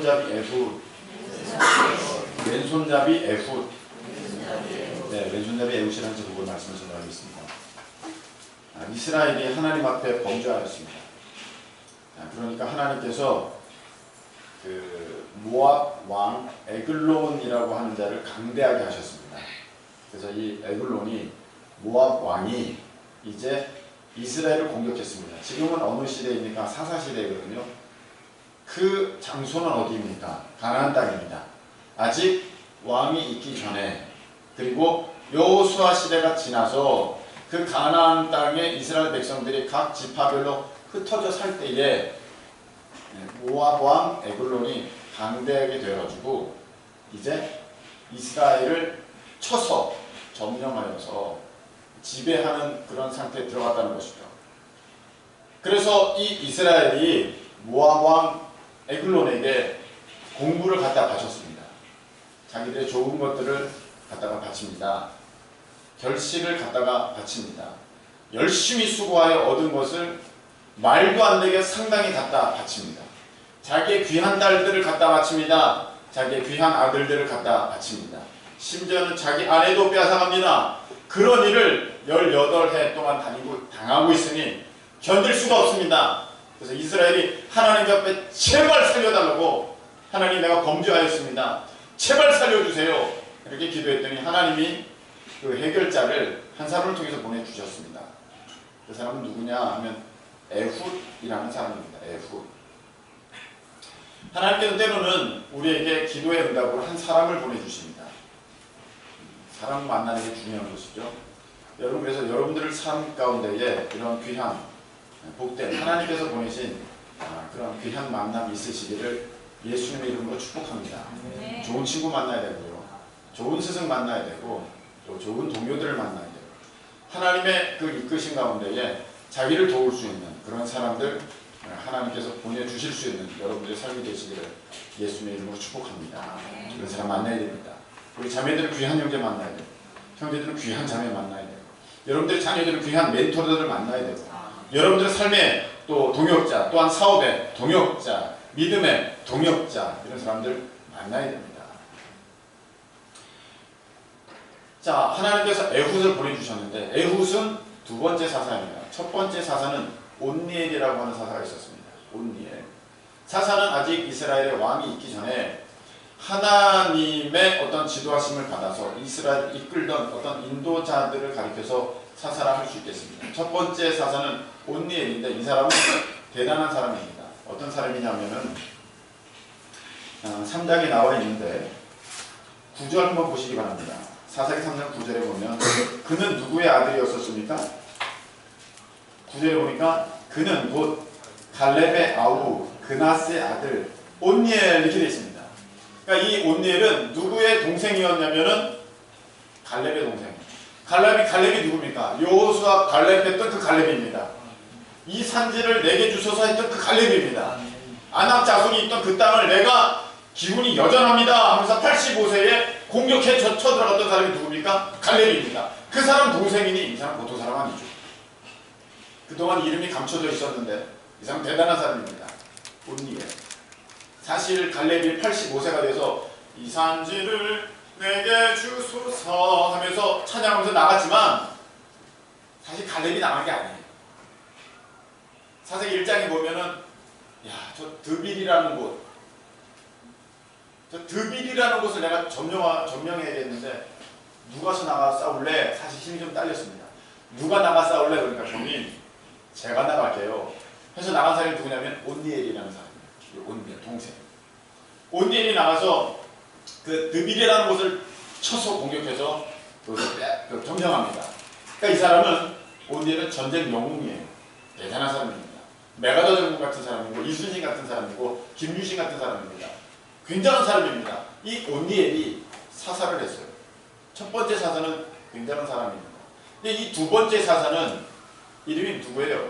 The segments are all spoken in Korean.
왼손잡이 에훗. 왼손잡이 에훗. 네, 왼손잡이 에훗이라는 제목을 말씀을 전하겠습니다. 이스라엘이 하나님 앞에 범죄하였습니다. 그러니까 하나님께서 그 모압 왕 에글론이라고 하는 자를 강대하게 하셨습니다. 그래서 이 에글론이 모압 왕이 이제 이스라엘을 공격했습니다. 지금은 어느 시대입니까? 사사 시대거든요. 그 장소는 어디입니까? 가나안 땅입니다. 아직 왕이 있기 전에, 그리고 여호수아 시대가 지나서 그 가나안 땅에 이스라엘 백성들이 각 지파별로 흩어져 살 때에 모압 왕 에글론이 강대하게 되어가지고 이제 이스라엘을 쳐서 점령하여서 지배하는 그런 상태에 들어갔다는 것이죠. 그래서 이 이스라엘이 모압 왕 에글론에게 공부를 갖다 바쳤습니다. 자기들의 좋은 것들을 갖다가 바칩니다. 결실을 갖다가 바칩니다. 열심히 수고하여 얻은 것을 말도 안 되게 상당히 갖다 바칩니다. 자기의 귀한 딸들을 갖다 바칩니다. 자기의 귀한 아들들을 갖다 바칩니다. 심지어는 자기 아내도 빼앗아갑니다. 그런 일을 18해 동안 당하고 있으니 견딜 수가 없습니다. 그래서 이스라엘이 하나님 앞에 제발 살려달라고, 하나님 내가 범죄하였습니다. 제발 살려주세요. 이렇게 기도했더니 하나님이 그 해결자를 한 사람을 통해서 보내주셨습니다. 그 사람은 누구냐 하면 에훗이라는 사람입니다. 에훗. 하나님께서 때로는 우리에게 기도의 응답으로 한 사람을 보내주십니다. 사람 만나는 게 중요한 것이죠. 여러분, 그래서 여러분들을 삶 가운데에 이런 귀한 복된 하나님께서 보내신 그런 귀한 만남이 있으시기를 예수님의 이름으로 축복합니다. 네. 좋은 친구 만나야 되고요. 좋은 스승 만나야 되고, 또 좋은 동료들을 만나야 되고, 하나님의 그 이끄신 가운데에 자기를 도울 수 있는 그런 사람들 하나님께서 보내주실 수 있는 여러분들의 삶이 되시기를 예수님의 이름으로 축복합니다. 그런 사람 만나야 됩니다. 우리 자매들은 귀한 형제 만나야 되고, 형제들은 귀한 자매 만나야 되고, 여러분들의 자녀들은 귀한 멘토들을 만나야 되고, 여러분들의 삶의 또 동역자, 또한 사업의 동역자, 믿음의 동역자, 이런 사람들 만나야 됩니다. 자, 하나님께서 에훗을 보내주셨는데, 에훗은 두 번째 사사입니다. 첫 번째 사사는 온니엘이라고 하는 사사가 있었습니다. 온니엘. 사사는 아직 이스라엘의 왕이 있기 전에 하나님의 어떤 지도하심을 받아서 이스라엘을 이끌던 어떤 인도자들을 가리켜서 사사라 할 수 있겠습니다. 첫 번째 사사는 온니엘인데, 이 사람은 대단한 사람입니다. 어떤 사람이냐면은 3장에 나와 있는데 9절 한번 보시기 바랍니다. 사사기 3장 9절에 보면 그는 누구의 아들이었었습니까? 9절에 보니까 그는 곧 갈렙의 아우 그나스의 아들 온니엘, 이렇게 되어 있습니다. 그러니까 이 온니엘은 누구의 동생이었냐면은 갈렙의 동생. 갈렙이 누굽니까? 여호수아 갈렙했던 그 갈렙입니다. 이 산지를 내게 주소서 했던 그 갈렙입니다. 아낙 자손이 있던 그 땅을 내가 기운이 여전합니다 하면서 85세에 공격해 쳐들어갔던 사람이 누굽니까? 갈렙입니다. 그 사람 동생이니 이 사람 보통 사람 아니죠. 그동안 이름이 감춰져 있었는데 이 사람 대단한 사람입니다. 온니엘. 사실 갈렙이 85세가 돼서 이 산지를 내게 주소서 하면서 찬양하면서 나갔지만 사실 갈렙이 나간 게 아니에요. 사사기 1장에 보면은 저 드빌이라는 곳, 저 드빌이라는 곳을 내가 점령해야겠는데 누가 나가 싸울래? 사실 힘이 좀 딸렸습니다. 누가 나가 싸울래? 그러니까 형님 제가 나갈게요. 해서 나간 사람이 누구냐면 온니엘이라는 사람이에요. 온니엘 동생. 온니엘이 나가서 그 드빌이라는 곳을 쳐서 공격해서 그것을 점령합니다. 그러니까 이 사람은 온니엘은 전쟁 영웅이에요. 대단한 사람입니다. 메가더 장군 같은 사람이고, 이순신 같은 사람이고, 김유신 같은 사람입니다. 굉장한 사람입니다. 이 온니엘이 사사를 했어요. 첫 번째 사사는 굉장한 사람입니다. 근데 이 두 번째 사사는 이름이 누구예요?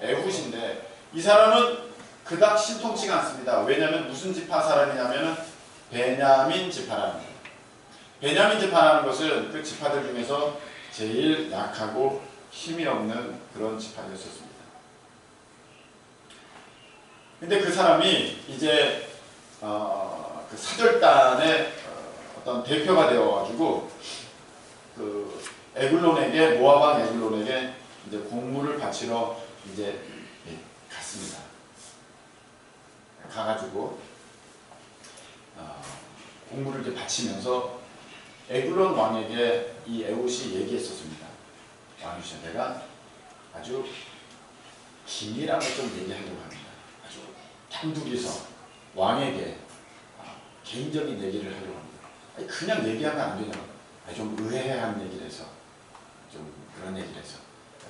에훗인데, 이 사람은 그닥 신통치가 않습니다. 왜냐하면 무슨 지파 사람이냐면은 베냐민 지파라는 거예요. 베냐민 지파라는 것은 그 지파들 중에서 제일 약하고 힘이 없는 그런 지파였었습니다. 근데 그 사람이 이제 그 사절단의 어떤 대표가 되어가지고 그 에글론에게 모압 왕 에글론에게 이제 공물을 바치러 이제 갔습니다. 가가지고 공물을 이제 바치면서 에글론 왕에게 이 에훗이 얘기했었습니다. 왕이시여, 내가 아주 긴밀한 걸 좀 얘기하려고 합니다. 아주 단둘이서 왕에게 개인적인 얘기를 하려고 합니다. 아니, 그냥 얘기하면 안 되냐고. 좀 의외한 얘기를 해서 좀 그런 얘기를 해서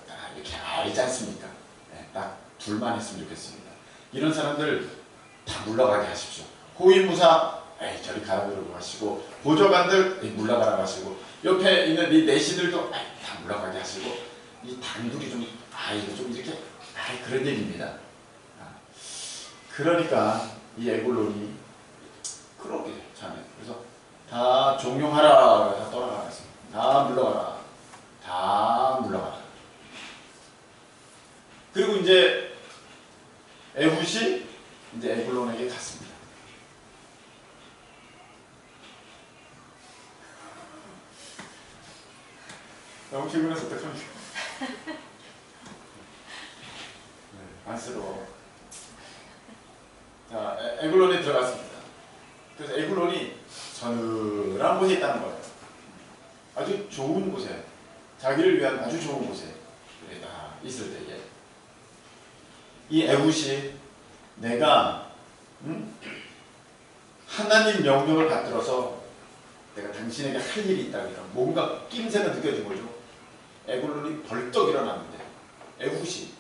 딱 이렇게 알지 않습니까? 네, 딱 둘만 했으면 좋겠습니다. 이런 사람들 다 물러가게 하십시오. 호위무사 에이 저리 가라 그러고 하시고, 보좌관들 물러가라 하시고, 옆에 있는 이 내시들도 다 물러가게 하시고, 이 단둘이 좀 이거 좀 이렇게 그런 얘기입니다. 그러니까 이 에글론이 그러게 자네 그래서 다 종용하라, 다 떠나가라, 다 물러가라, 다 물러가라. 그리고 이제 에훗이 이제 에글론에게 갔습니다. 너무 피곤해서 어떡합니까? 안쓰러워. 자, 에글론에 들어갔습니다. 그래서 에글론이 서늘한 곳에 있다는 거예요. 아주 좋은 곳에, 자기를 위한 아주 좋은 곳에 다 있을 때에 이 에훗이 내가 하나님 명령을 받들어서 내가 당신에게 할 일이 있다 그러니까 뭔가 낌새가 느껴진 거죠. 에글론이 벌떡 일어났는데 에훗이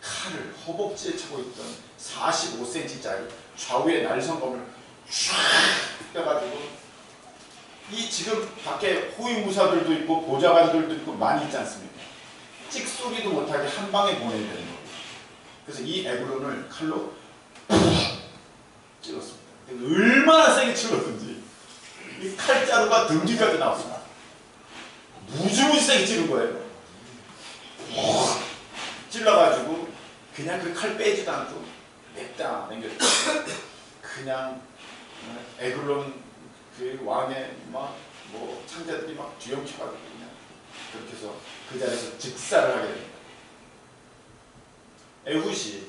칼을 허벅지에 차고 있던 45cm짜리 좌우의 날성검을 쫙 빼가지고, 이 지금 밖에 호위무사들도 있고 보좌관들도 있고 많이 있지 않습니까? 찍소리도 못하게 한 방에 보내야 되는 거예요. 그래서 이 에글론을 칼로 찔렀습니다. 얼마나 세게 찔렀든지 이 칼자루가 등 뒤까지 나왔습니다. 무지무지 세게 찌른 거예요. 찔러가지고 그냥 그 칼 빼지도 않고 냅다 남겼다. 그냥 에글론 그 왕의 막 뭐 창자들이 막 뒤엉켜가지고 그냥 그렇게 해서 그 자리에서 즉사를 하게 됩니다. 에훗이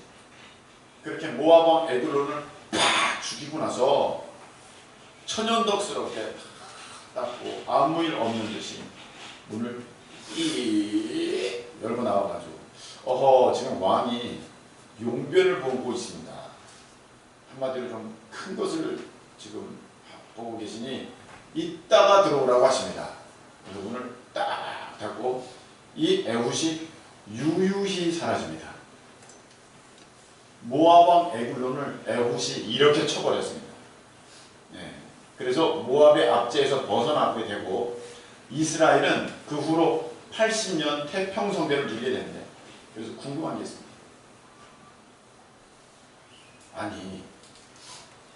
그렇게 모압 왕 에글론을 팍 죽이고 나서 천연덕스럽게 닦고 아무 일 없는 듯이 문을 이 열고 나와가지고, 어허, 지금 왕이 용변을 보고 있습니다. 한마디로 좀 큰 것을 지금 보고 계시니 이따가 들어오라고 하십니다. 그래서 문을 딱 닫고 이 에훗이 유유히 사라집니다. 모압 왕 에글론을 에훗이 이렇게 쳐버렸습니다. 네. 그래서 모압의 압제에서 벗어나게 되고 이스라엘은 그 후로 80년 태평성대를 누리게 되는데, 그래서 궁금한 게 있습니다. 아니,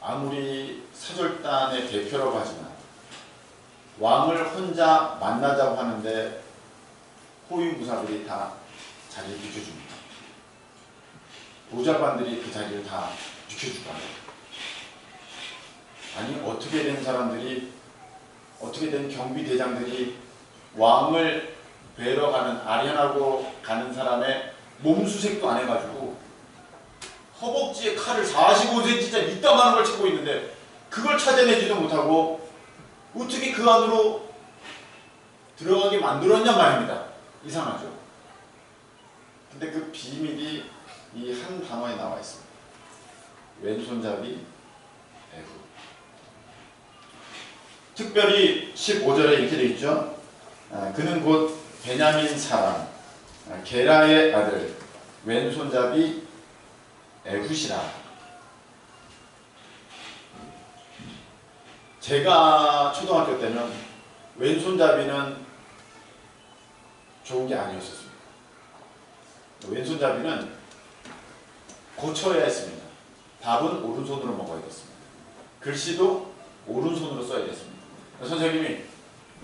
아무리 사절단의 대표라고 하지만 왕을 혼자 만나자고 하는데 호위무사들이 다 자리를 비켜줍니다. 보좌관들이 그 자리를 다 비켜주고 합니다. 아니, 어떻게 된 사람들이, 어떻게 된 경비대장들이 왕을 뵈러 가는, 아련하고 가는 사람의 몸수색도 안 해가지고 허벅지에 칼을 45cm짜리 이따만한 걸 차고 있는데 그걸 찾아내지도 못하고 어떻게 그 안으로 들어가게 만들었냔 말입니다. 이상하죠. 근데 그 비밀이 이 한 단어에 나와 있습니다. 왼손잡이 에훗. 특별히 15절에 이렇게 되어 있죠. 그는 곧 베냐민 사람 게라의 아들 왼손잡이 에훗이라. 제가 초등학교 때는 왼손잡이는 좋은 게 아니었습니다. 왼손잡이는 고쳐야 했습니다. 밥은 오른손으로 먹어야겠습니다. 글씨도 오른손으로 써야겠습니다. 선생님이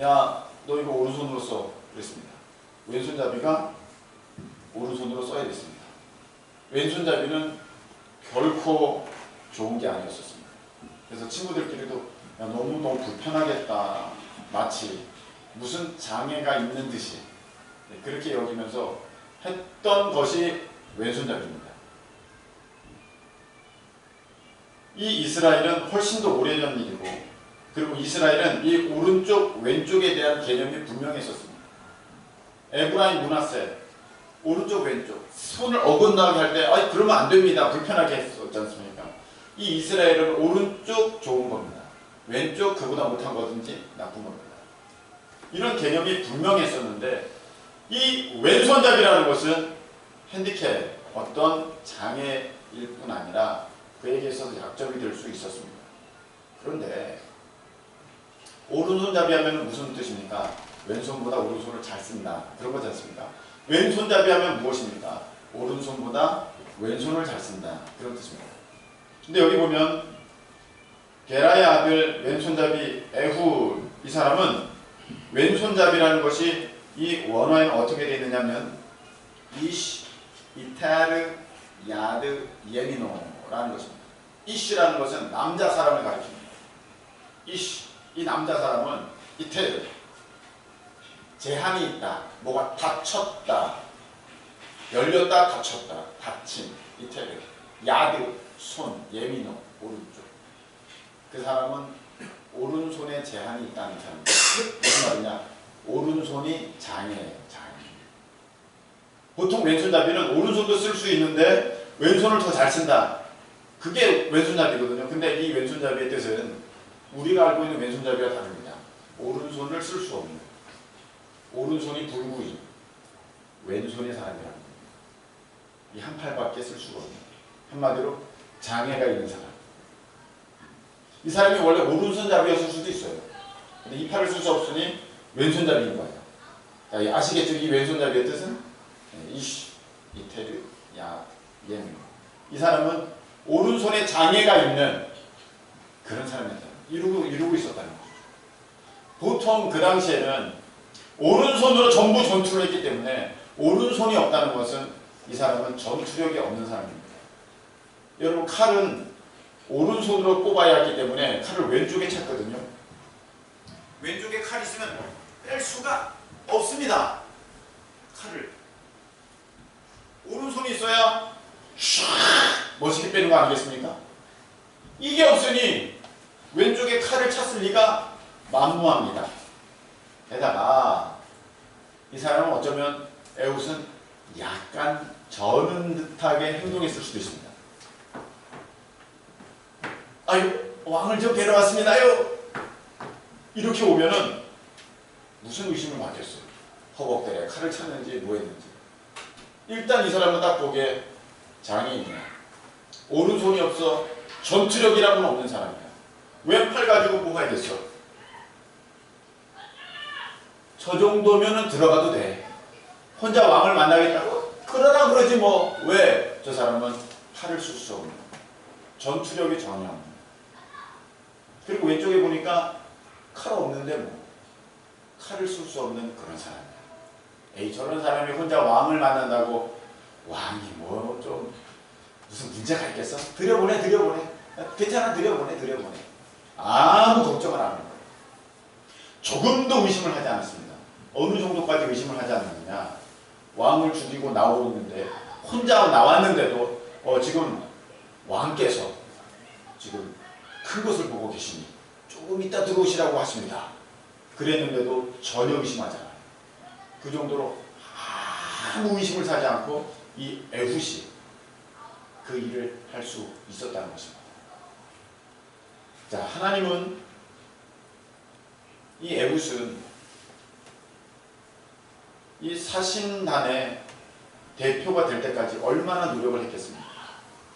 야, 너 이거 오른손으로 써 그랬습니다. 왼손잡이가 오른손으로 써야겠습니다. 왼손잡이는 결코 좋은 게 아니었었습니다. 그래서 친구들끼리도 야, 너무 불편하겠다. 마치 무슨 장애가 있는 듯이 그렇게 여기면서 했던 것이 왼손잡이입니다. 이 이스라엘은 훨씬 더 오래전 일이고, 그리고 이스라엘은 이 오른쪽 왼쪽에 대한 개념이 분명했었습니다. 에브라임 므낫세 오른쪽 왼쪽 손을 어긋나게 할 때 아이 그러면 안 됩니다. 불편하게 했었지 않습니까? 이 이스라엘은 오른쪽 좋은 겁니다. 왼쪽 그보다 못한 거든지 나쁜 겁니다. 이런 개념이 분명했었는데 이 왼손잡이라는 것은 핸디캡, 어떤 장애일 뿐 아니라 그에게 있어서 약점이 될 수 있었습니다. 그런데 오른손잡이 하면 무슨 뜻입니까? 왼손보다 오른손을 잘 쓴다. 그런 거지 않습니까? 왼손잡이 하면 무엇입니까? 오른손보다 왼손을 잘 쓴다. 그런 뜻입니다. 근데 여기 보면 게라의 아들 왼손잡이 에후, 이 사람은 왼손잡이라는 것이 이 원어에는 어떻게 되어 있느냐면 이시, 이타르, 야드, 예미노라는 것입니다. 이시라는 것은 남자 사람을 가리킵니다. 이시, 이 남자 사람은 이테르, 제한이 있다, 뭐가 닫혔다, 열렸다, 닫혔다, 닫힘, 이테르, 야드, 손, 예미노, 오른쪽. 그 사람은 오른손에 제한이 있다는 사람입니다. 무슨 말이냐? 오른손이 장애예요. 장애. 보통 왼손잡이는 오른손도 쓸 수 있는데 왼손을 더 잘 쓴다. 그게 왼손잡이거든요. 근데 이 왼손잡이의 뜻은 우리가 알고 있는 왼손잡이와 다릅니다. 오른손을 쓸 수 없는, 오른손이 불구인 왼손의 사람이라는 겁니다. 이 한 팔밖에 쓸 수가 없는, 한마디로 장애가 있는 사람. 이 사람이 원래 오른손잡이였을 수도 있어요. 근데 이 팔을 쓸 수 없으니 왼손잡이인 거예요. 아시겠죠? 이 왼손잡이의 뜻은 이시, 이테르, 야, 예미. 이 사람은 오른손에 장애가 있는 그런 사람이었다. 이루고 있었다는 거죠. 보통 그 당시에는 오른손으로 전부 전투를 했기 때문에 오른손이 없다는 것은 이 사람은 전투력이 없는 사람입니다. 여러분, 칼은 오른손으로 뽑아야 하기 때문에 칼을 왼쪽에 찼거든요. 왼쪽에 칼이 있으면 뺄 수가 없습니다. 칼을 오른손이 있어야 샥 멋있게 빼는 거 아니겠습니까? 이게 없으니 왼쪽에 칼을 찼을 리가 만무합니다. 게다가 이 사람은 어쩌면 에훗은 약간 저는 듯하게 행동했을 수도 있습니다. 아유, 왕을 좀 뵈러 왔습니다요. 이렇게 오면은 무슨 의심을 받겠어요. 허벅대에 칼을 찼는지 뭐 했는지. 일단 이 사람은 딱 보기에 장애인이야. 오른손이 없어. 전투력이라고는 없는 사람이야. 왼팔 가지고 뭐 하겠어. 저 정도면은 들어가도 돼. 혼자 왕을 만나겠다고? 그러나 그러지 뭐. 왜? 저 사람은 팔을 쓸 수 없는, 전투력이 전혀 없는. 그리고 왼쪽에 보니까 칼 없는데 뭐 칼을 쓸 수 없는 그런 사람이야. 에이, 저런 사람이 혼자 왕을 만난다고 왕이 뭐 좀 무슨 문제가 있겠어? 들여보내. 괜찮아, 들여보내. 아무 걱정을 안 하는 거예요. 조금도 의심을 하지 않았습니다. 어느 정도까지 의심을 하지 않느냐? 왕을 죽이고 나오고 있는데 혼자 나왔는데도 지금 왕께서 지금 큰 것을 보고 계시니 조금 이따 들어오시라고 하십니다. 그랬는데도 전혀 의심하잖아요. 그 정도로 아무 의심을 사지 않고 이 에훗이 그 일을 할 수 있었다는 것입니다. 자, 하나님은 이 에훗은 이 사신단의 대표가 될 때까지 얼마나 노력을 했겠습니까?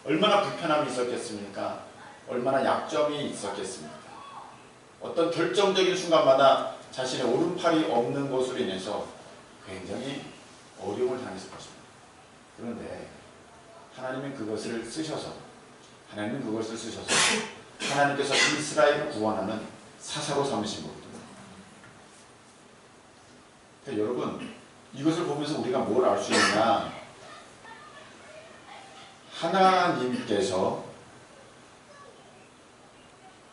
얼마나 불편함이 있었겠습니까? 얼마나 약점이 있었겠습니까? 어떤 결정적인 순간마다 자신의 오른팔이 없는 것으로 인해서 굉장히 어려움을 당했을 것입니다. 그런데 하나님은 그것을 쓰셔서 하나님께서 이스라엘을 구원하는 사사로 삼으신 거거든요. 그러니까 여러분, 이것을 보면서 우리가 뭘 알 수 있느냐? 하나님께서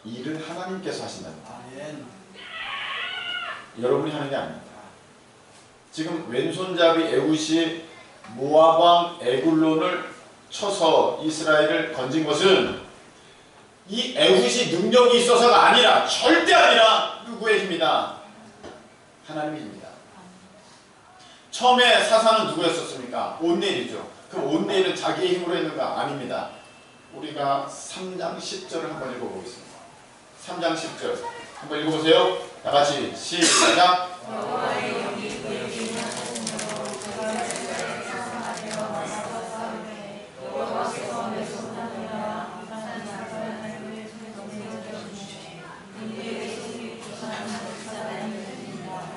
일은 하나님께서 하신답니다. 아멘. 여러분이 하는 게 아닙니다. 지금 왼손잡이 에훗이 모압 왕 에글론을 쳐서 이스라엘을 건진 것은 이 에훗이 능력이 있어서가 아니라, 절대 아니라 누구의 힘이다? 하나님의 힘이다. 처음에 사사는 누구였었습니까? 온넬이죠. 그 온넬은 자기의 힘으로 했는가? 아닙니다. 우리가 3장 10절을 한번 읽어보겠습니다. 3장 10절 한번 읽어보세요. 다같이 시작.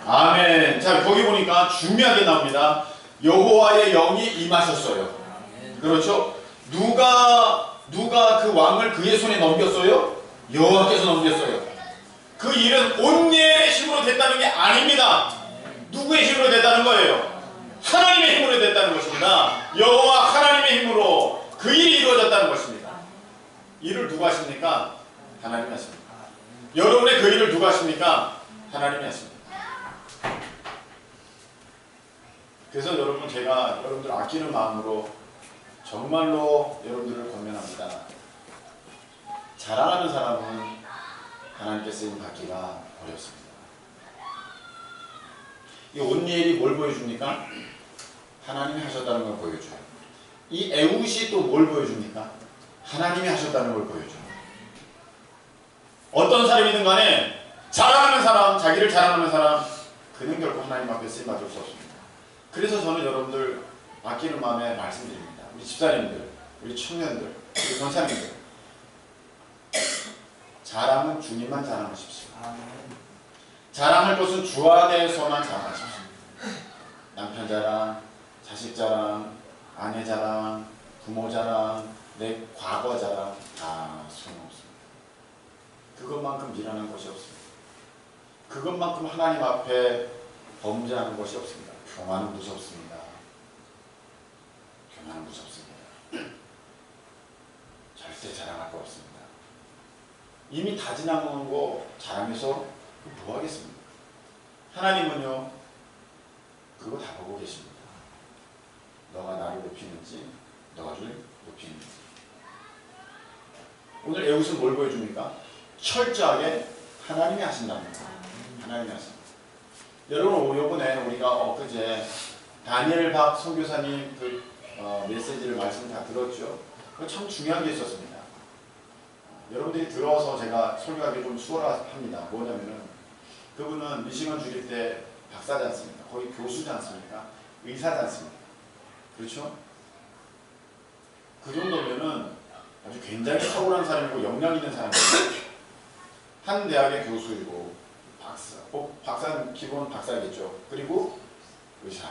아멘. 자, 거기 보니까 중요하게 나옵니다. 여호와의 영이 임하셨어요. 그렇죠? 누가 그 왕을 그의 손에 넘겼어요? 여호와께서 넘겼어요. 그 일은 온니엘의 힘으로 됐다는 게 아닙니다. 누구의 힘으로 됐다는 거예요? 하나님의 힘으로 됐다는 것입니다. 여호와 하나님의 힘으로 그 일이 이루어졌다는 것입니다. 일을 누가 하십니까? 하나님이 하십니다. 여러분의 그 일을 누가 하십니까? 하나님이 하십니다. 그래서 여러분, 제가 여러분들 아끼는 마음으로 정말로 여러분들을 권면합니다. 자랑하는 사람은 하나님께 쓰임 받기가 어렵습니다. 이 온니엘이 뭘 보여줍니까? 하나님이 하셨다는 걸 보여줘요. 이 에훗이 또 뭘 보여줍니까? 하나님이 하셨다는 걸 보여줘요. 어떤 사람이든 간에 자랑하는 사람, 자기를 자랑하는 사람, 그는 결코 하나님 앞에 쓰임 받을 수 없습니다. 그래서 저는 여러분들 아끼는 마음에 말씀드립니다. 우리 집사님들, 우리 청년들, 우리 권사님들, 자랑은 주님만 자랑하십시오. 자랑할 것은 주 안에서만 자랑하십시오. 남편 자랑, 자식 자랑, 아내 자랑, 부모 자랑, 내 과거 자랑 다 소용없습니다. 그것만큼 미련한 것이 없습니다. 그것만큼 하나님 앞에 범죄하는 것이 없습니다. 교만은 무섭습니다. 교만은 무섭습니다. 절대 자랑할 거 없습니다. 이미 다 지나간 거 자랑해서 뭐 하겠습니까? 하나님은요, 그거 다 보고 계십니다. 너가 나를 높이는지, 너가 를 높이는지. 오늘 에훗은 뭘 보여줍니까? 철저하게 하나님이 하신답니다. 하나님이 하신다. 여러분, 요번에 우리가 엊그제 다니엘 박 선교사님 그 메시지를 말씀 다 들었죠? 그거 참 중요한 게 있었습니다. 여러분들이 들어서 제가 설교하기 좀 수월합니다. 뭐냐면은 그분은 미시건 주립 때 박사지 않습니까? 거의 교수지 않습니까? 의사지 않습니까? 그렇죠? 그 정도면은 아주 굉장히 탁월한 사람이고 역량 있는 사람이에요. 한 대학의 교수이고 박사, 박사는 기본 박사겠죠. 그리고 의사.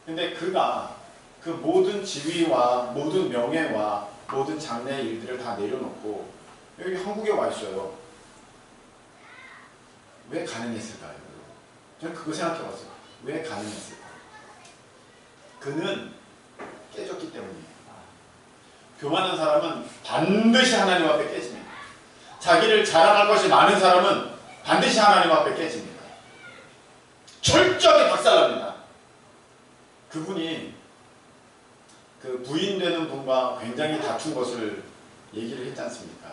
근데 그가 그 모든 지위와 모든 명예와 모든 장래의 일들을 다 내려놓고 여기 한국에 와 있어요. 왜 가능했을까요? 저는 그거 생각해 봤어요. 왜 가능했을까요? 그는 깨졌기 때문이에요. 교만한 사람은 반드시 하나님 앞에 깨집니다. 자기를 자랑할 것이 많은 사람은 반드시 하나님 앞에 깨집니다. 철저하게 박살납니다. 그분이 그 부인 되는 분과 굉장히 다툰 것을 얘기를 했지 않습니까?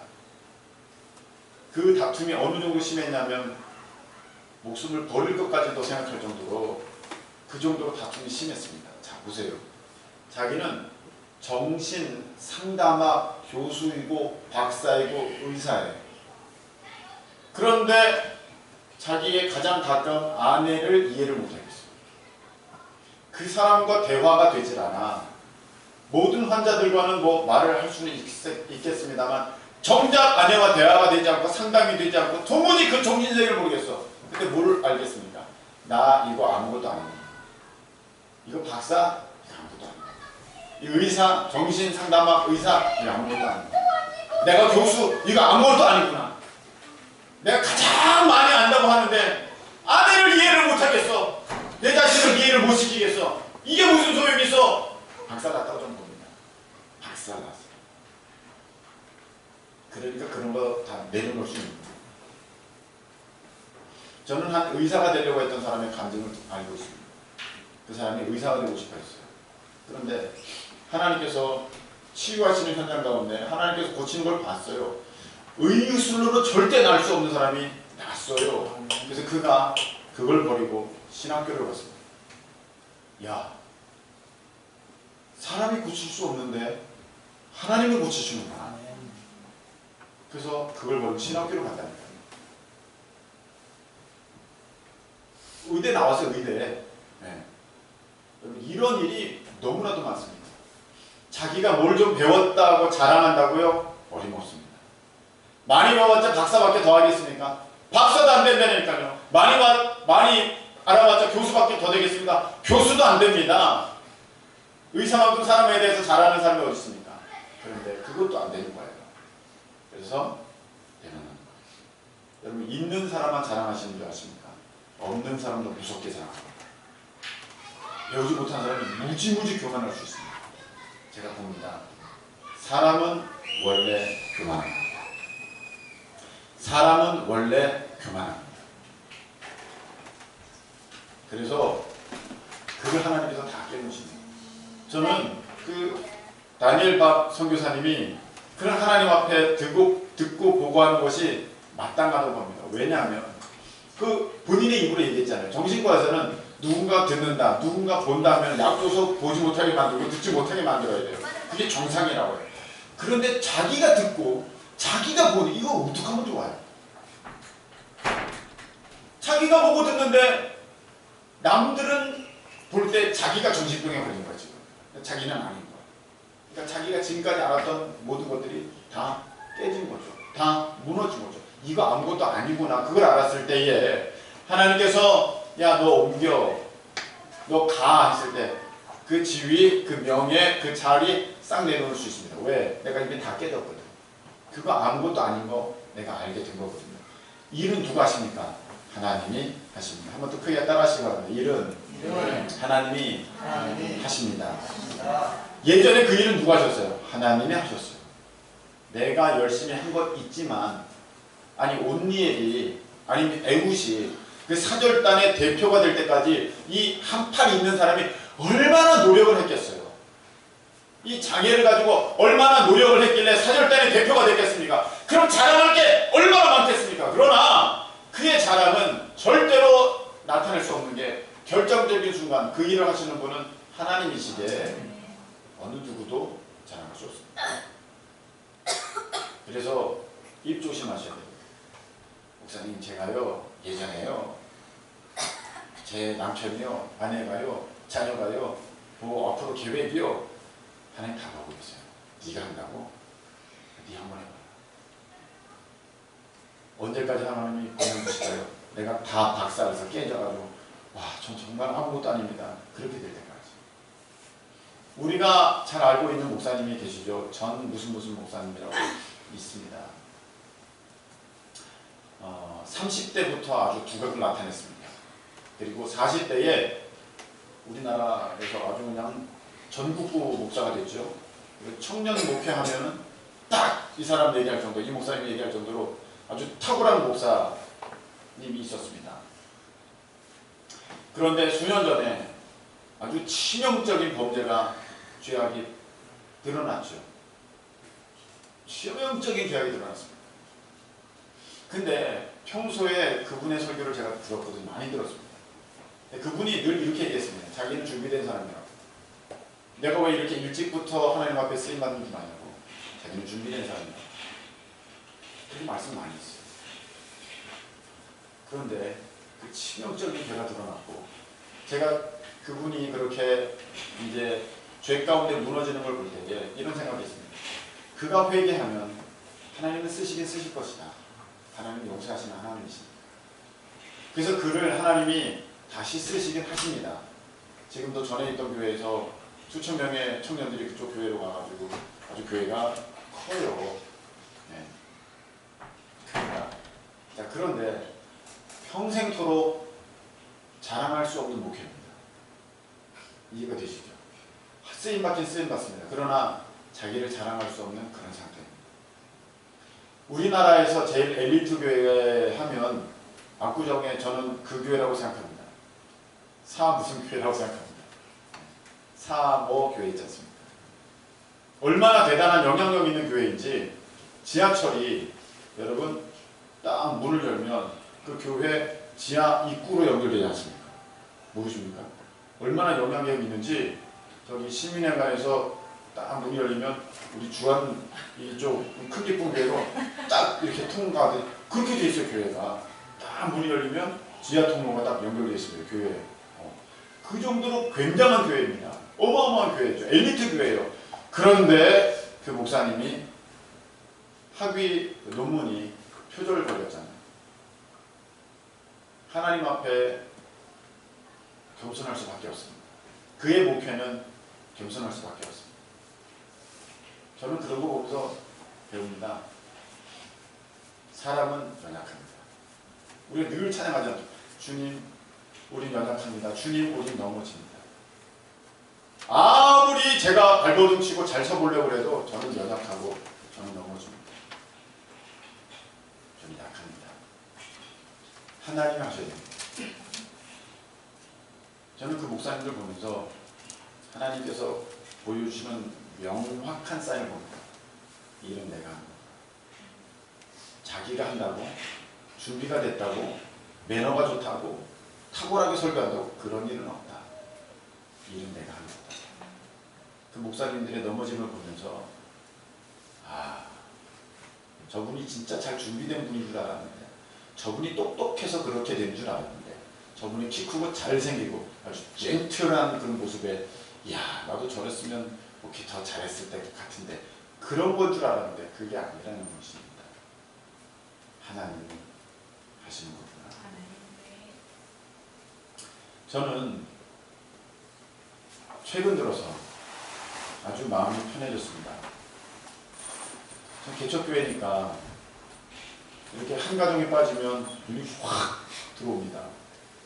그 다툼이 어느 정도 심했냐면 목숨을 버릴 것까지도 생각할 정도로 그 정도로 다툼이 심했습니다. 자, 보세요. 자기는 정신 상담학 교수이고 박사이고 의사예요. 그런데 자기의 가장 가까운 아내를 이해를 못하겠어요. 그 사람과 대화가 되질 않아. 모든 환자들과는 뭐 말을 할 수는 있겠습니다만 정작 아내와 대화가 되지 않고 상담이 되지 않고 도무지 그 정신세계를 모르겠어. 근데 뭘 알겠습니까? 나 이거 아무것도 아니야. 이거 박사? 이거 아무것도 아니야. 이 의사, 정신상담학 의사? 이거 아무것도 아니야. 내가 교수? 이거 아무것도 아니구나. 내가 가장 많이 안다고 하는데 아내를 이해를 못하겠어. 내 자신을 이해를 못 시키겠어. 이게 무슨 소용이 있어? 박살났다고 좀 봅니다. 박살났어. 그러니까 그런 거 다 내려놓을 수 있는 거예요. 저는 한 의사가 되려고 했던 사람의 감정을 알고 있습니다. 그 사람이 의사가 되고 싶어 했어요. 그런데 하나님께서 치유하시는 현장 가운데 하나님께서 고치는 걸 봤어요. 의술로는 절대 날 수 없는 사람이 났어요. 그래서 그가 그걸 버리고 신학교를 갔습니다. 야, 사람이 고칠 수 없는데 하나님을 고치시는구나. 그래서 그걸 버리고 신학교를 갔다니까요. 의대 나왔어요. 의대. 네. 이런 일이 너무나도 많습니다. 자기가 뭘 좀 배웠다고 자랑한다고요? 어림없습니다. 많이 배워봤자 박사밖에 더 하겠습니까? 박사도 안 된다니까요. 많이 알아봤자 교수밖에 더 되겠습니까? 교수도 안 됩니다. 의사만큼 사람에 대해서 잘하는 사람이 어디 있습니까? 그런데 그것도 안 되는 거예요. 그래서 대면하는 거예요. 여러분, 있는 사람만 자랑하시는 줄 아십니까? 없는 사람도 무섭게 자랑합니다. 배우지 못한 사람이 무지무지 교만할 수 있습니다. 제가 봅니다. 사람은 원래 교만합니다. 사람은 원래 교만합니다. 그래서 그걸 하나님께서 다 깨놓으십니다. 저는 그 다니엘 박 선교사님이 그런 하나님 앞에 듣고 보고하는 것이 마땅하다고 봅니다. 왜냐하면 그 본인의 입으로 얘기했잖아요. 정신과에서는 누군가 듣는다, 누군가 본다 하면 약줘서 보지 못하게 만들고 듣지 못하게 만들어야 돼요. 그게 정상이라고 해요. 그런데 자기가 듣고 자기가 보니 이거 어떻게 하면 좋아요? 자기가 보고 듣는데 남들은 볼 때 자기가 정신병에 걸린 거야 지금. 자기는 아닌 거야. 그러니까 자기가 지금까지 알았던 모든 것들이 다 깨진 거죠. 다 무너진 거죠. 이거 아무것도 아니구나. 그걸 알았을 때에 하나님께서 야, 너 옮겨, 너 가 했을 때 그 지위, 그 명예, 그 자리 싹 내놓을 수 있습니다. 왜? 내가 이미 다 깨졌거든. 그거 아무것도 아닌 거 내가 알게 된 거거든요. 일은 누가 하십니까? 하나님이 하십니다. 한번 더 크게 따라하시기 바랍니다. 일은 하나님이 하십니다. 예전에 그 일은 누가 하셨어요? 하나님이 하셨어요. 내가 열심히 한 것 있지만, 아니 온니엘이 아니면 에훗이 그 사절단의 대표가 될 때까지 이 한 팔 있는 사람이 얼마나 노력을 했겠어요. 이 장애를 가지고 얼마나 노력을 했길래 사절단의 대표가 됐겠습니까? 그럼 자랑할 게 얼마나 많겠습니까? 그러나 그의 자랑은 절대로 나타낼 수 없는 게 결정적인 순간 그 일을 하시는 분은 하나님이시기에 어느 누구도 자랑할 수 없습니다. 그래서 입 조심하셔야 돼요. 목사님, 제가요 예전에요 제 남편이요, 아내가요, 자녀가요 뭐 앞으로 계획이요 하나님 다 보고 있어요. 네가 한다고? 네 한번 해봐. 언제까지 하나님이 보내주실까요? 내가 다 박살나서 깨져가지고 와, 전 정말 아무것도 아닙니다. 그렇게 될 때까지. 우리가 잘 알고 있는 목사님이 계시죠. 전 무슨 목사님이라고 있습니다. 30대부터 아주 두각을 나타냈습니다. 그리고 40대에 우리나라에서 아주 그냥 전국구 목사가 됐죠. 청년 목회하면은 딱 이 사람 얘기할 정도, 이 목사님 얘기할 정도로 아주 탁월한 목사님이 있었습니다. 그런데 수년 전에 아주 치명적인 범죄가, 죄악이 드러났죠. 치명적인 죄악이 드러났습니다. 근데 평소에 그분의 설교를 제가 들었거든요. 많이 들었습니다. 그분이 늘 이렇게 얘기했습니다. 자기는 준비된 사람이라고. 내가 왜 이렇게 일찍부터 하나님 앞에 쓰임받는 줄 아냐고. 자기는 준비된 사람이라고. 그렇게 말씀 많이 했어요. 그런데 그 치명적인 죄가 드러났고, 제가 그분이 그렇게 이제 죄 가운데 무너지는 걸 볼 때에 이런 생각이 있습니다. 그가 회개하면 하나님은 쓰시긴 쓰실 것이다. 하나님은 용서하시는 하나님이십니다. 그래서 그를 하나님이 다시 쓰시긴 하십니다. 지금도 전에 있던 교회에서 수천 명의 청년들이 그쪽 교회로 가가지고 아주 교회가 커요. 네. 교회가. 자, 그런데 평생토록 자랑할 수 없는 목회입니다. 이해가 되시죠? 쓰임받긴 쓰임받습니다. 그러나 자기를 자랑할 수 없는 그런 상태입니다. 우리나라에서 제일 엘리트 교회 하면 압구정에 저는 그 교회라고 생각합니다. 사 무슨 교회라고 생각합니다. 사모 교회 있지 않습니까? 얼마나 대단한 영향력 있는 교회인지 지하철이 여러분 딱 문을 열면 그 교회 지하 입구로 연결되지 않습니까? 모르십니까? 얼마나 영향력 있는지 저기 시민회관에서 딱 문이 열리면 우리 주한 이쪽 큰 기쁜 교회로 딱 이렇게 통과하듯 그렇게 돼 있어요. 교회가 딱 문이 열리면 지하 통로가 딱 연결되어 있습니다. 교회에. 그 정도로 굉장한 교회입니다. 어마어마한 교회죠. 엘리트 교회예요. 그런데 그 목사님이 학위 논문이 표절을 걸렸잖아요. 하나님 앞에 겸손할 수밖에 없습니다. 그의 목회는 겸손할 수밖에 없습니다. 저는 그런 거 보면서 배웁니다. 사람은 연약합니다. 우리가 늘 찬양하잖아요. 주님, 우린 연약합니다. 주님, 우린 넘어집니다. 아무리 제가 발버둥 치고 잘 서보려고 해도 저는 연약하고 저는 넘어집니다. 저는 약합니다. 하나님이 하셔야 됩니다. 저는 그 목사님들 보면서 하나님께서 보여주시는 명확한 사인을 봅니다. 일은 내가 한다. 자기가 한다고 준비가 됐다고 매너가 좋다고 탁월하게 설교한다고 그런 일은 없다. 일은 내가 한다. 그 목사님들의 넘어짐을 보면서 아, 저분이 진짜 잘 준비된 분인 줄 알았는데 저분이 똑똑해서 그렇게 된 줄 알았는데 저분이 키 크고 잘생기고 아주 젠틀한 그런 모습에 야 나도 저랬으면 이렇게 더 잘했을 때 같은데 그런 건 줄 알았는데 그게 아니라는 것입니다. 하나님이 하시는 거구나. 저는 최근 들어서 아주 마음이 편해졌습니다. 전 개척교회니까 이렇게 한 가정에 빠지면 눈이 확 들어옵니다.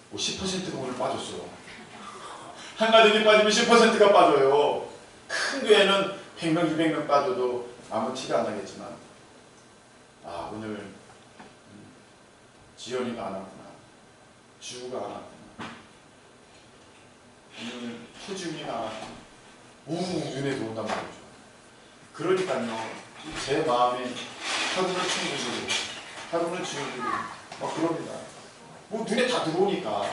뭐 10%가 오늘 빠졌어요. 한 가정에 빠지면 10%가 빠져요. 큰 교회는 100명, 200명 빠져도 아무 티가 안 나겠지만 아 오늘 지연이가 안 왔구나. 지우가 안 왔구나. 오늘 소지훈이가 안 왔구나. 눈에 들어온단 말이죠. 그러니까요. 제 마음이 하루는 친구들이 하루는 지우들이 막 그럽니다. 뭐 눈에 다 들어오니까.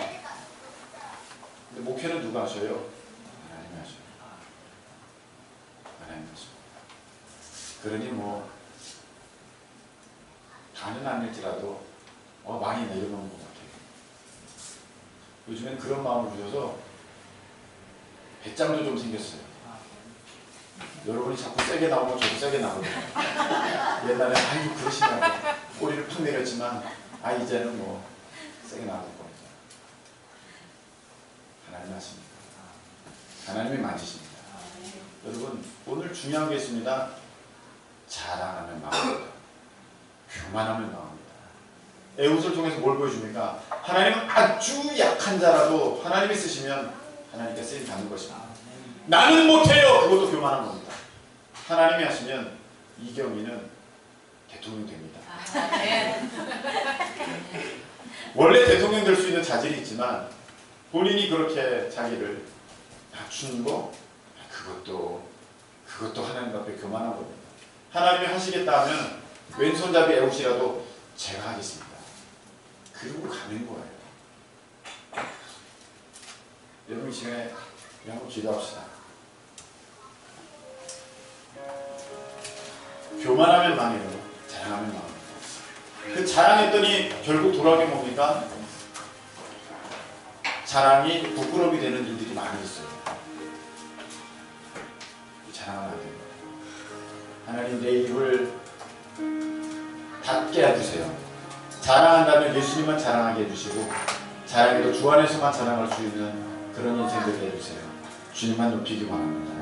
근데 목회는 누가 하셔요? 하나님이 하셔요. 하나님이 하십니다. 그러니 뭐 다는 아닐지라도 많이 내려놓은 것 같아요. 요즘엔 그런 마음을 주셔서 배짱도 좀 생겼어요. 여러분이 자꾸 세게 나오면 저도 세게 나거든요. 옛날에 아이고 그러시냐고 꼬리를 팍 내렸지만 이제는 뭐 세게 나올 겁니다. 하나님 하십니다. 하나님이 만지십니다. 여러분 오늘 중요한 게 있습니다. 자랑하는 마음입니다. 교만하는 마음입니다. 에웃을 통해서 뭘 보여줍니까? 하나님은 아주 약한 자라도 하나님이 쓰시면 하나님께 쓰임 받는 것입니다. 나는 못해요. 그것도 교만한 겁니다. 하나님이 하시면 이경희는 대통령 됩니다. 원래 대통령 될 수 있는 자질이 있지만 본인이 그렇게 자기를 낮추는 거 그것도 하나님 앞에 교만한 겁니다. 하나님이 하시겠다 하면 왼손잡이 에웃이라도 제가 하겠습니다. 그러고 가는 거예요. 여러분 이 시간에 한번 기도합시다. 교만하면 망해요. 자랑하면 망해요. 그 자랑했더니 결국 돌아오게 뭡니까? 자랑이 부끄러움이 되는 일들이 많이 있어요. 자랑하면 안 됩니다. 하나님 내 입을 닫게 해주세요. 자랑한다면 예수님만 자랑하게 해주시고 자랑해도 주 안에서만 자랑할 수 있는 그런 인생 되게 해주세요. 주님만 높이기 바랍니다.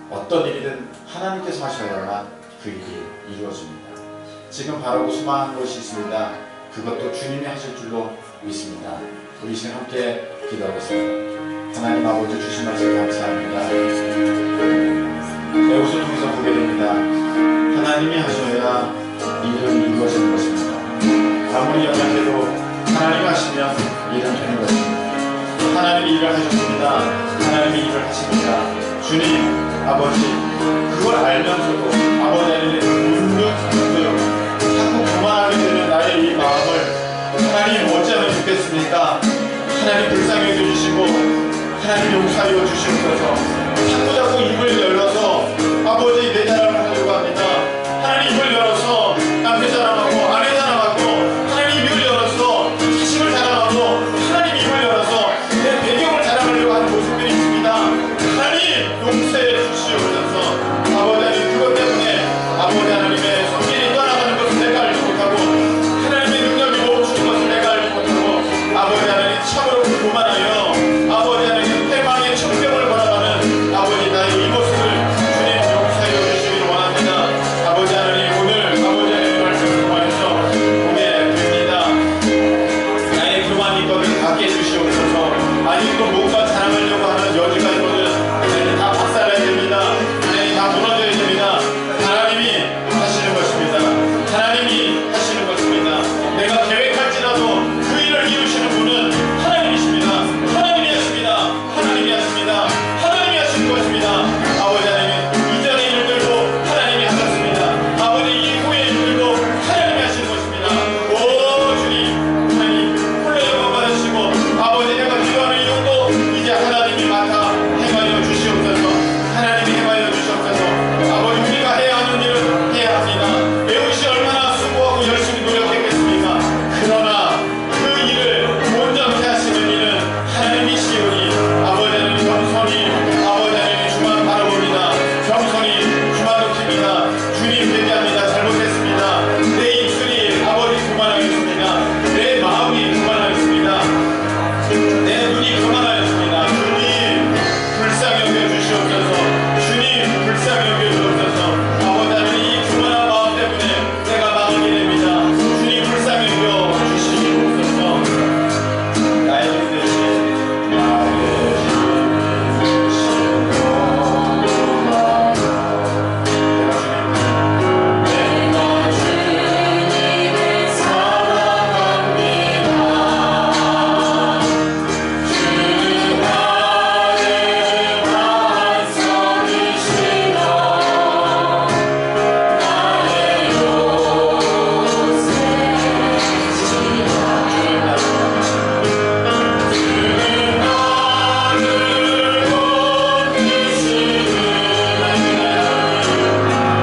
어떤 일이든 하나님께서 하셔야만 그 일이 이루어집니다. 지금 바라고 소망한 것이 있습니다. 그것도 주님이 하실 줄로 믿습니다. 우리 시간 함께 기도하겠습니다. 하나님 아버지 주신 말씀 감사합니다. 에웃을 통해서 보게 됩니다. 하나님이 하셔야 이 일은 이루어지는 것입니다. 아무리 연약해도 하나님 하시면 일은 되는 것입니다. 하나님이 일을 하셨습니다. 하나님이 일을 하십니다. 주님, 아버지, 그걸 알면서도 아버지 안에 문득 자꾸 교만하게 되는 나의 이 마음을 하나님 어찌하면 좋겠습니까? 하나님 불쌍히 여겨주시고 하나님 용서하여 주시옵소서. 자꾸 입을 열어서 아버지 내 자랑을 하려고 합니다. 하나님 입을 열어서 남편 자랑하고 아내 자랑하고 하나님 입을 열어서 자식을 자랑하고 하나님 입을 열어서 내 배경을 자랑하려고 하는 모습들이 있습니다. 하나님 용서해 주시옵소서. 아버지 하나님 그것 때문에 아버지 하나님의 손길이 떠나가는 것을 내가 알지 못하고 하나님의 능력이 멈추는 것을 내가 알지 못하고 아버지 하나님 참으로 교만하여 아버지 하나님 패망의 천병을 바라가는 아버지 나의 이 모습을 주님 용서하여 주시기를 원합니다. 아버지 하나님 오늘 아버지 하나님 말씀을 통하여서 보게 됩니다. 나의 교만이 있거든 닫게 해주시옵소서. 아직도 뭔가 자랑하려고 하는 여지가 있거든 하나님 다 박살내야 됩니다. 하나님 다 무너져야 됩니다. 하나님이 하시는 것입니다. 하나님이 하시는 것입니다. 내가 계획할지라도 그 일을 이루시는 분은 하나님이십니다. 하나님이 하십니다. 하나님이 하십니다. 하나님이 하시는 것입니다. 아버지 하나님 이전의 일들도 하나님이 하셨습니다. 아버지 이후의 일들도 하나님이 하시는 것입니다. 오 주님, 하나님 홀로 영광 받으시고 아버지 내가 기도하는 이것도 이제 하나님이 맡아 행하여 주시옵소서. 하나님이 행하여 주시옵소서. 아버지 우리가 해야 하는 일은 해야 합니다. 매우시 얼마나 수고하고 열심히 노력했겠습니까? 그러나 그 일을 온전케 하시는 일은 하나님이시오니 아버지 하나님 겸손히 아버지 하나님 주만 바라봅니다. 겸손히 주만 높입니다. 주님 회개합니다. 잘못했습니다. 내 입술이 아버지 교만하였습니다. 내 마음이 교만하였습니다. 내 눈이 교만하였습니다. 주님 불쌍히 여겨주시옵소서. 주님 불쌍히 여겨주옵소서. 아버지 하나님 이 교만한 마음 때문에 내가 망하게 됩니다. 주님 불쌍히 여겨주시옵소서. 나의 힘 대신 나의 힘 대신 내가 주님을 사랑합니다. 주는 나의 반석이시라 나의 주는 나를 돕기시는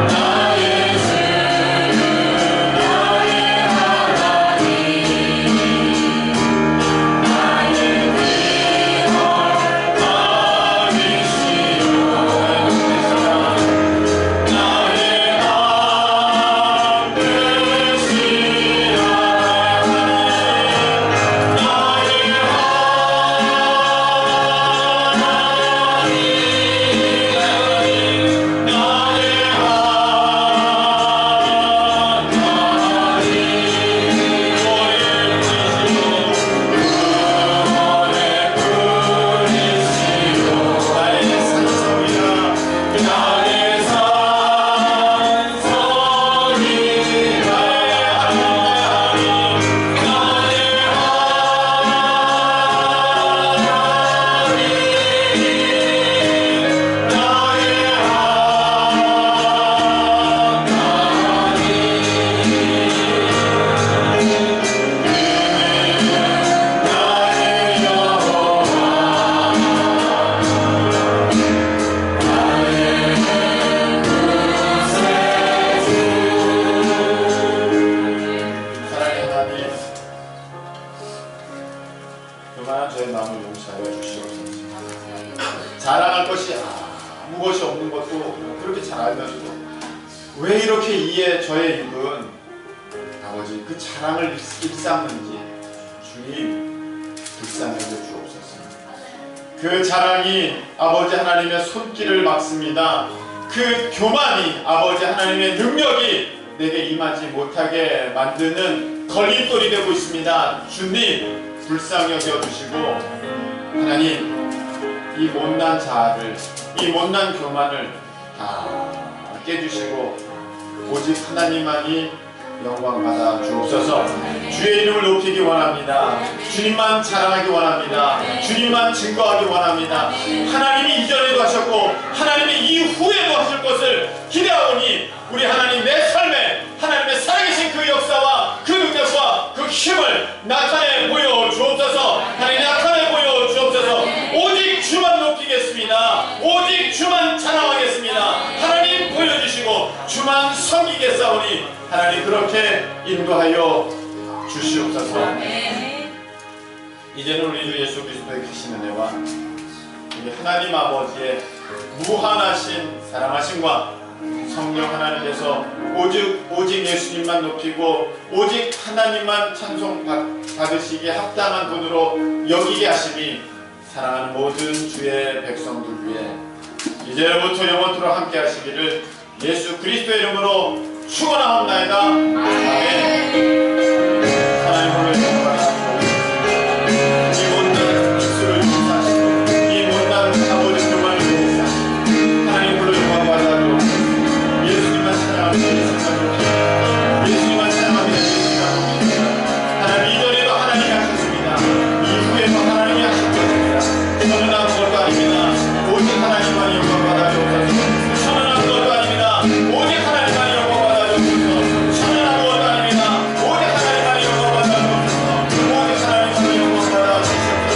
나의 주는 나의 하나님 나의 위할 아비시여 나의 안 되시라 교만한 저의 마음을 용서하여 주시옵소서. 자랑할 것이 아무 것이 없는 것도 그렇게 잘 알면서도 왜 이렇게 이에 저의 입은 아버지 그 자랑을 일삼는지 주님 불쌍히 여겨 주옵소서. 그 자랑이 아버지 하나님의 손길을 막습니다. 그 교만이 아버지 하나님의 능력이 내게 임하지 못하게 만드는 걸림돌이 되고 있습니다. 주님 불쌍히 여겨주시고 하나님 이 못난 자아를 이 못난 교만을 다 깨주시고 오직 하나님만이 영광 받아 주옵소서. 주의 이름을 높이기 원합니다. 주님만 자랑하기 원합니다. 주님만 증거하기 원합니다. 하나님이 이전에도 하셨고 하나님이 이후에도 하실 것을 기대하오니 우리 하나님 내 삶에 하나님의 살아계신 그 역사와 그 능력과 그 힘을 나타내 보여 주옵소서. 하나님 나타내 보여 주옵소서. 오직 주만 높이겠습니다. 오직 주만 자랑하겠습니다. 하나님 보여주시고 주만 섬기겠사오니 하나님 그렇게 인도하여 주시옵소서. 이제는 우리 주 예수 그리스도의 크신 은혜와 우리 하나님 아버지의 무한하신 사랑하심과 성령 하나님께서 오직 예수님만 높이고 오직 하나님만 찬송 받으시기에 합당한 분으로 여기게 하심이 사랑하는 모든 주의 백성들 위해 이제부터 영원토록 함께 하시기를 예수 그리스도의 이름으로 축원하옵나이다. 아멘. 하나님 오늘 영광하시고 이 못난 입술을 용서하시고 이 못난 아버지 교만을 용서하시고 하나님 오늘 영광 받아도 예수님만 사랑합니다. 예수님만 사랑합니다. 하나님 이전에도 하나님이 하셨습니다. 이후에도 하나님이 하실 것입니다. 저는 아무것도 아닙니다. 오직 하나님만 영광 받아 주옵소서. 저는 아무것도 아닙니다. 오직 하나님만 영광 받아 주옵소서. 저는 아무것도 아닙니다. 오직 하나님만 영광 받아 주옵소서. 오직 하나님만 영광 받아 주옵소서.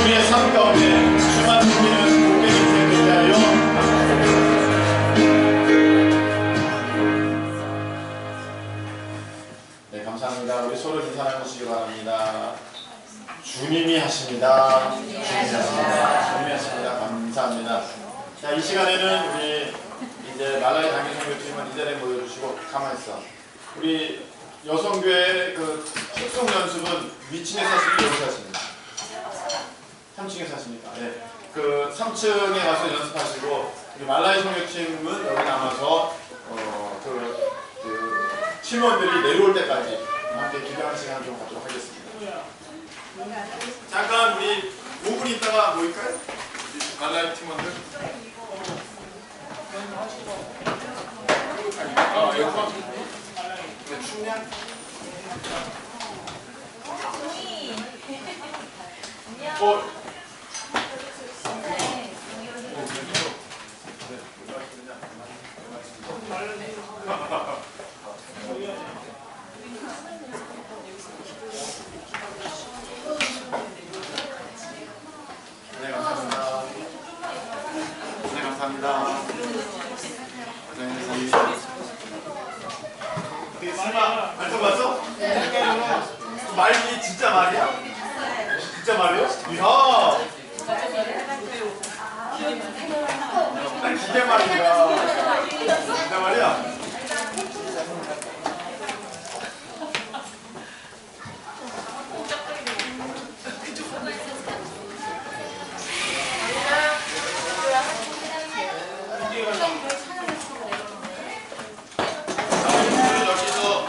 우리의 삶 가운데 주만 누리는 복된 인생 되게 하여 네, 감사합니다. 우리 서로 인사 나누시기 바랍니다. 주님이 하십니다. 주님이 하십니다. 주님이 하십니다. 감사합니다. 자, 이 시간에는 우리 이제 말라의 장기성교팀은 이 자리에 모여주시고 가만히 있어. 우리 여성교회 그 축성 연습은 위층에 사시고 여기 사십니다. 3층에 사십니까? 네. 그 3층에 가서 연습하시고 우리 말라의 성교팀은 여기 남아서 팀원들이 내려올 때까지 함께 기도하는 시간 좀 갖도록 하겠습니다. 잠깐 우리 5분 있다가 모일까요? 말라의 팀원들. 여기서 춥냐? 네, 감사합니다. 네, 감사합니다. 설마 말씀 봤어? 말이 진짜 말이야? 진짜 말이야? 이야! 진짜 말이야. 진짜 말이야. 여기서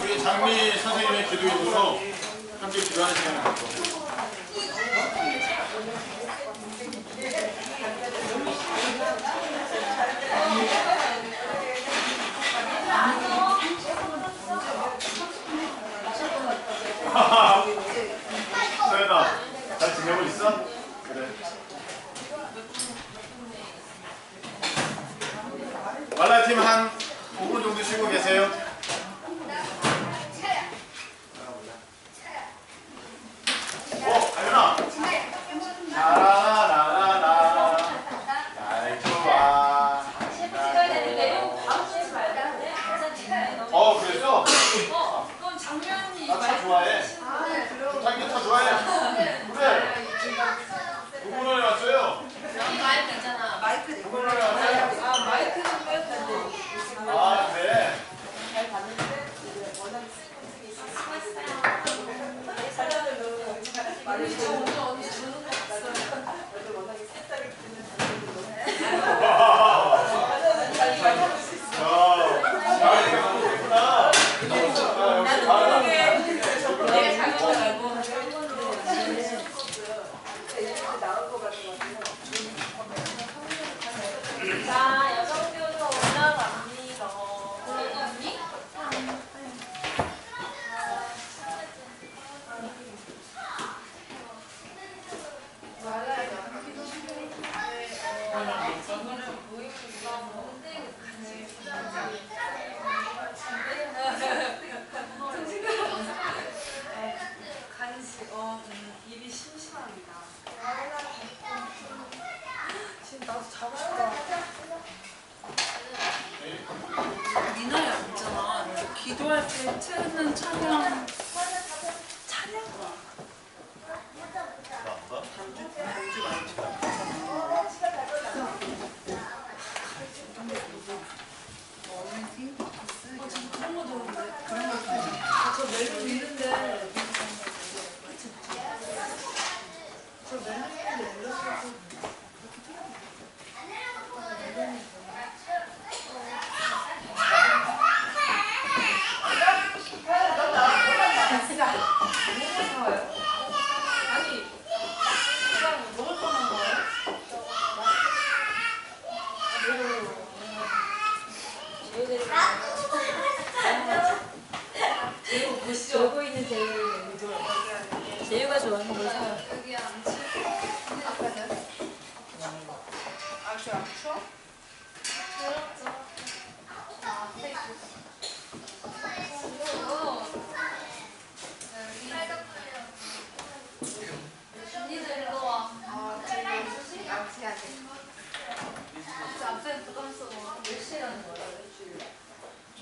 우리 장미 선생님의 기도 인도로 함께 기도하는 시간을 갖고. 서연아, 잘 지내고 있어? 그래. 말라팀 한 5분 정도 쉬고 계세요. 아연아. 라라라라라. 날 좋아. 그래서? 그건 장면이. 나 차 좋아해. 자기 차 좋아해. 그래. 5분 안에 왔어요. 마이크 있잖아. 마이크. 5분 안에 왔어요. 마이크는 빼었다고. 그래. 잘 봤는데 워낙 말을 저 오늘 언니 주는 거 봤어요. 워낙에 색깔이 내가 잘못 알고. 자, 여성교도 올라갑니다. 공부할 때 틀는 찬양. 그런 거 좋은데. 그런 거 좋은데. 저 멜론 있는데. 저 멜론 있는데 멜론 아니, 그냥 먹을 거만 거예요? 제우 보시죠. 놀고 있는 제유. 제유가 좋아하는 거죠? 여기 안 치. 아, 저안 추워?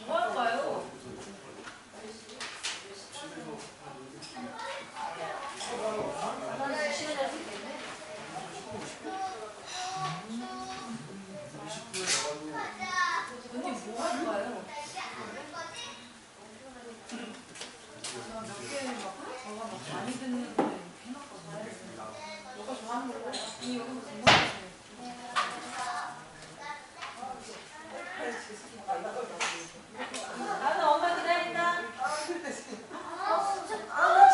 뭐 할까요? 언니 뭐 할까요? 몇 개를 막 저가 막 많이 듣는데 해놨거든요. 너가 좋아하는 걸로 이 여기 무슨 말이세요? 나는 엄마 기다린다.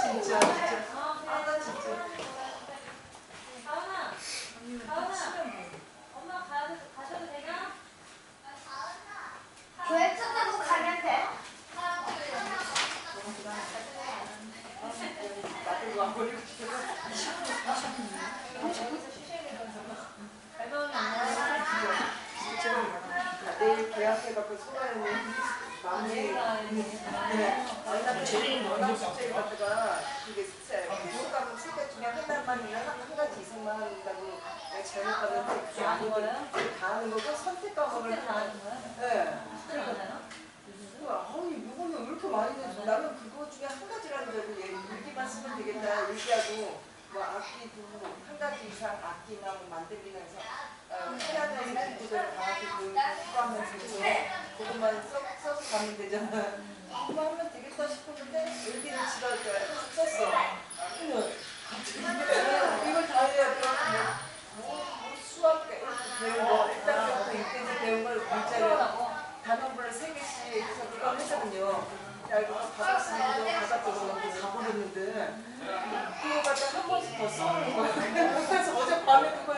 진짜. 가은아, 언니는 가은아. 치면 뭐? 엄마 가셔도 되나? 교회 끝나고 가면 돼? 내일 계약해갖고 소가는 마음이 제일 워낙 숙제를 갖다가 이게 교육과목 세개 중에 하나만이나 한 가지 이상만 한다고 내가 잘못 받았는데 그게 아니거든요. 다 하는 거고 선택 과목을 다 하는 거야? 네. 아니 이거는 왜 이렇게 많이 내줘? 나는 그거 중에 한 가지라는 줄 알고 얘 일기만 쓰면 되겠다 얘기하고 뭐 악기도 한 가지 이상 악기나 뭐 만들기나 해서 피아노에서 기초대로 강하게 공부하면서 그것만 써서 가면 되잖아. 그거 하면 되겠다 싶었는데 일기는 지가 썼어. 근데 갑자기 이걸 다 해야 돼. 뭐 수학 배운 거 1단계부터 6까지 배운 걸 문자로 단어별로 3개씩 해서 그걸 했거든요. 야 이거 받았으면 받았다고 가버렸는데 그거 갖다 한 번씩 더 써보는 거야. 그래서 어젯밤에 그걸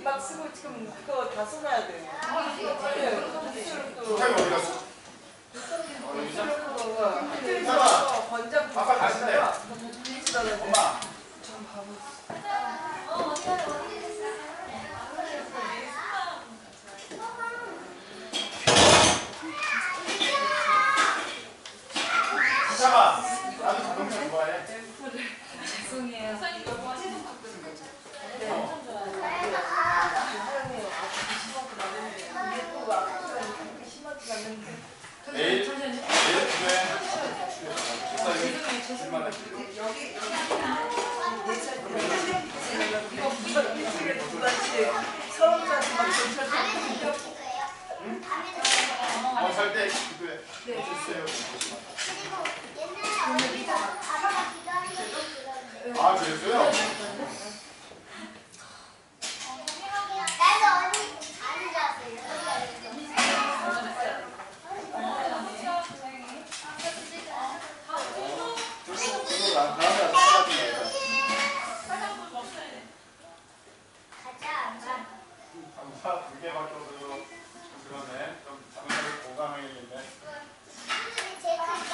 막 쓰고 지금 그거 다 써놔야 돼. 부탁이 어디 갔어? 권장 아빠 가신대. 엄마. 어디 가요? 이상아. 나도 자동차 좋아해. 죄송해요. 선생님 너무 해석 바꾸는 거죠? 내일 천천히. 주에 죄송해요. 얼마나 여기 4살 때 이거 무슨 일주일에 두 번씩 서울까지 막 전철 살때 기도해. 주세요. 아 그랬어요? 나도 언니 안 좋았어요. 그거 나한테 사가지 가자. 감사 2개밖에 없어서 그러네. 좀 자동차를 보강해야겠네. 제 크기가